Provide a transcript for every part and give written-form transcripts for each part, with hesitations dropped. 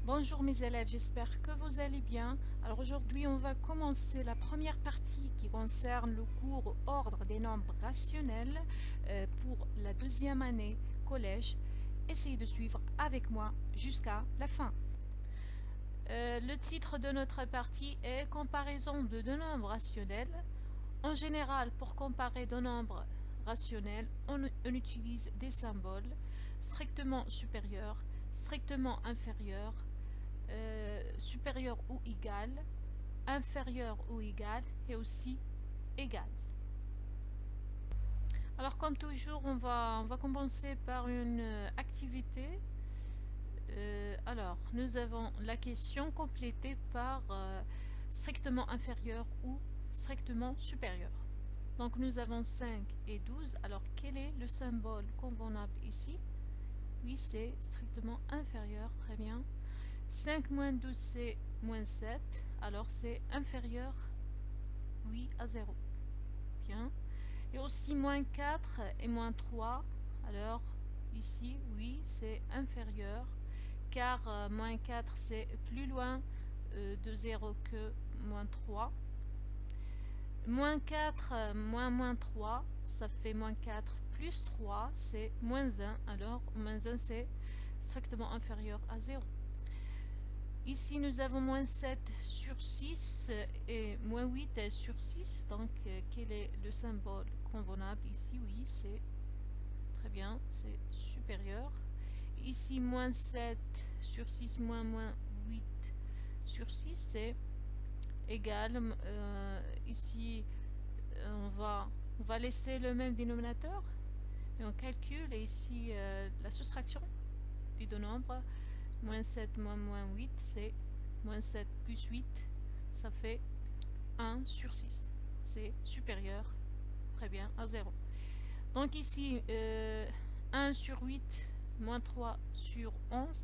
Bonjour mes élèves, j'espère que vous allez bien. Alors aujourd'hui, on va commencer la première partie qui concerne le cours Ordre des nombres rationnels pour la deuxième année collège. Essayez de suivre avec moi jusqu'à la fin. Le titre de notre partie est Comparaison de deux nombres rationnels. En général, pour comparer deux nombres rationnels, on utilise des symboles strictement supérieurs, strictement inférieurs, supérieur ou égal, inférieur ou égal et aussi égal. Alors comme toujours, on va commencer par une activité. Alors, nous avons la question complétée par strictement inférieur ou strictement supérieur. Donc nous avons 5 et 12. Alors quel est le symbole convenable ici? Oui, c'est strictement inférieur. Très bien. 5 moins 12, c'est moins 7. Alors c'est inférieur, oui, à 0. Bien. Et aussi moins 4 et moins 3. Alors ici, oui, c'est inférieur. Car moins 4, c'est plus loin de 0 que moins 3. Moins 4, moins 3, ça fait moins 4 plus 3, c'est moins 1. Alors, moins 1, c'est strictement inférieur à 0. Ici, nous avons moins 7 sur 6 et moins 8 sur 6. Donc, quel est le symbole convenable? Ici, oui, c'est très bien, c'est supérieur. Ici, moins 7 sur 6 moins 8 sur 6, c'est égal. Ici, on va laisser le même dénominateur et on calcule ici la soustraction des deux nombres. Moins 7 moins 8, c'est moins 7 plus 8, ça fait 1 sur 6. C'est supérieur, très bien, à 0. Donc ici, 1 sur 8, moins 3 sur 11.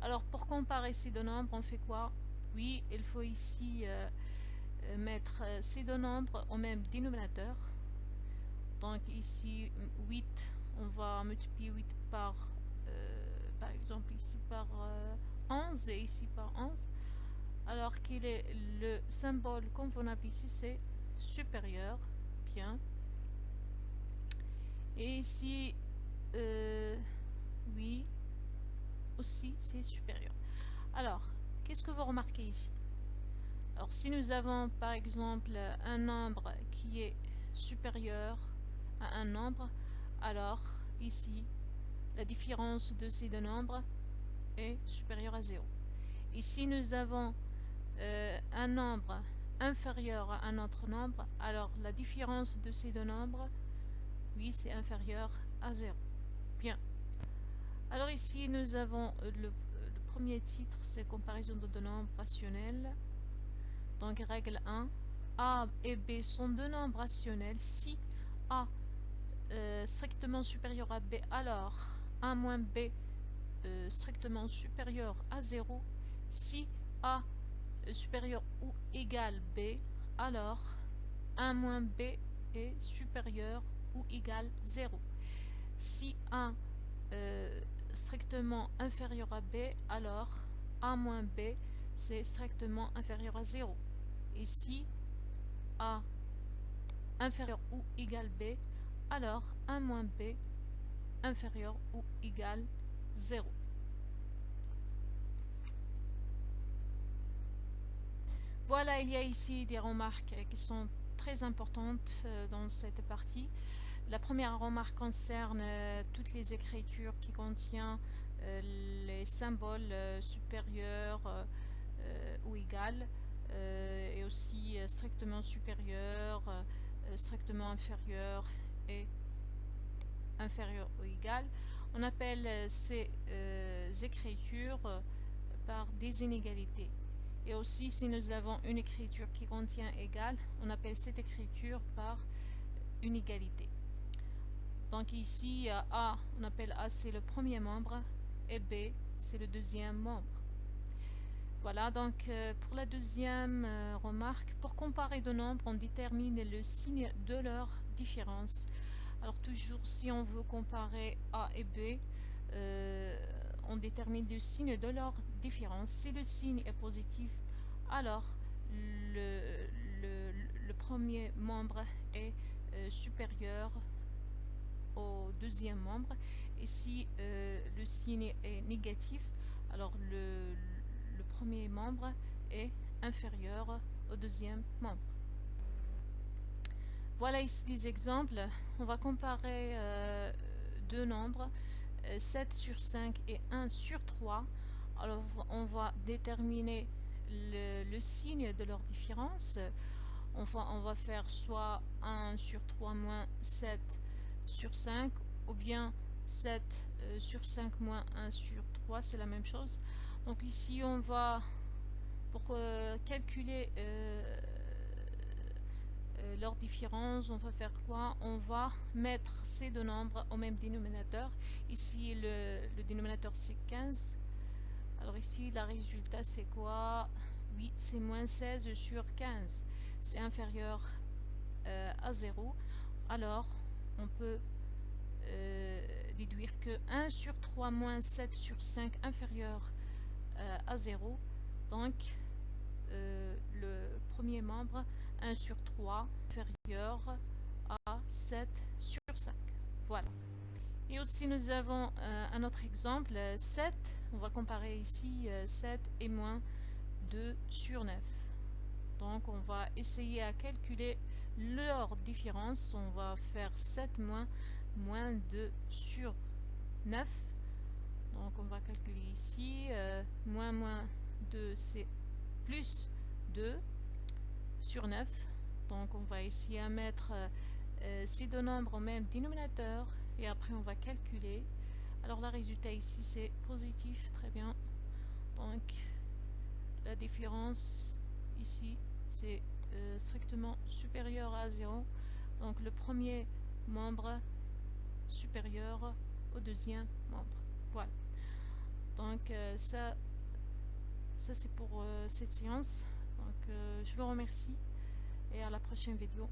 Alors pour comparer ces deux nombres, on fait quoi? Oui, il faut ici mettre ces deux nombres au même dénominateur. Donc ici 8, on va multiplier 8 par exemple ici par 11 et ici par 11. Alors quel est le symbole convenable ici? C'est supérieur. Bien. Et ici, oui, aussi c'est supérieur. Alors, qu'est-ce que vous remarquez ici? Alors si nous avons par exemple un nombre qui est supérieur à un nombre, alors ici la différence de ces deux nombres est supérieure à 0. Et si nous avons un nombre inférieur à un autre nombre, alors la différence de ces deux nombres, oui, c'est inférieur à 0. Bien. Alors ici nous avons le premier titre, c'est comparaison de deux nombres rationnels. Donc règle 1, A et B sont deux nombres rationnels. Si A strictement supérieur à B, alors A moins B strictement supérieur à 0. Si A supérieur ou égal B, alors 1 moins B est supérieur ou égal 0. Si A strictement inférieur à B, alors A moins B c'est strictement inférieur à 0. Et si A inférieur ou égal B, alors 1 moins B inférieur ou égal 0. Voilà, il y a ici des remarques qui sont très importantes dans cette partie. La première remarque concerne toutes les écritures qui contiennent les symboles supérieurs ou égal et aussi strictement supérieur, strictement inférieur et inférieur ou égal. On appelle ces écritures par des inégalités. Et aussi, si nous avons une écriture qui contient égal, on appelle cette écriture par une égalité. Donc ici, A, on appelle A, c'est le premier membre, et B, c'est le deuxième membre. Voilà, donc pour la deuxième remarque, pour comparer deux nombres, on détermine le signe de leur différence. Alors toujours, si on veut comparer A et B, on détermine le signe de leur différence. Si le signe est positif, alors le premier membre est supérieur au deuxième membre, et si le signe est négatif, alors le premier membre est inférieur au deuxième membre. Voilà ici des exemples. On va comparer deux nombres, 7 sur 5 et 1 sur 3. Alors on va déterminer le signe de leur différence. On va faire soit 1 sur 3 moins 7 sur 5, ou bien 7 sur 5 moins 1 sur 3, c'est la même chose. Donc ici on va, pour calculer leur différence, on va faire quoi? On va mettre ces deux nombres au même dénominateur. Ici le dénominateur c'est 15. Alors ici le résultat c'est quoi? Oui, c'est moins 16 sur 15. C'est inférieur à 0. Alors on peut déduire que 1 sur 3 moins 7 sur 5 inférieur à 0. Donc le premier membre, 1 sur 3 inférieur à 7 sur 5. Voilà. Et aussi nous avons un autre exemple, 7. On va comparer ici 7 et moins 2 sur 9. Donc on va essayer à calculer leur différence. On va faire 7 moins 2 sur 9. Donc on va calculer ici, moins 2 c'est plus 2 sur 9. Donc on va essayer à mettre ces deux nombres au même dénominateur, et après on va calculer. Alors le résultat ici c'est positif, très bien. Donc la différence ici c'est strictement supérieur à 0. Donc le premier membre supérieur au deuxième membre. Voilà. Donc ça c'est pour cette séance. Donc je vous remercie et à la prochaine vidéo.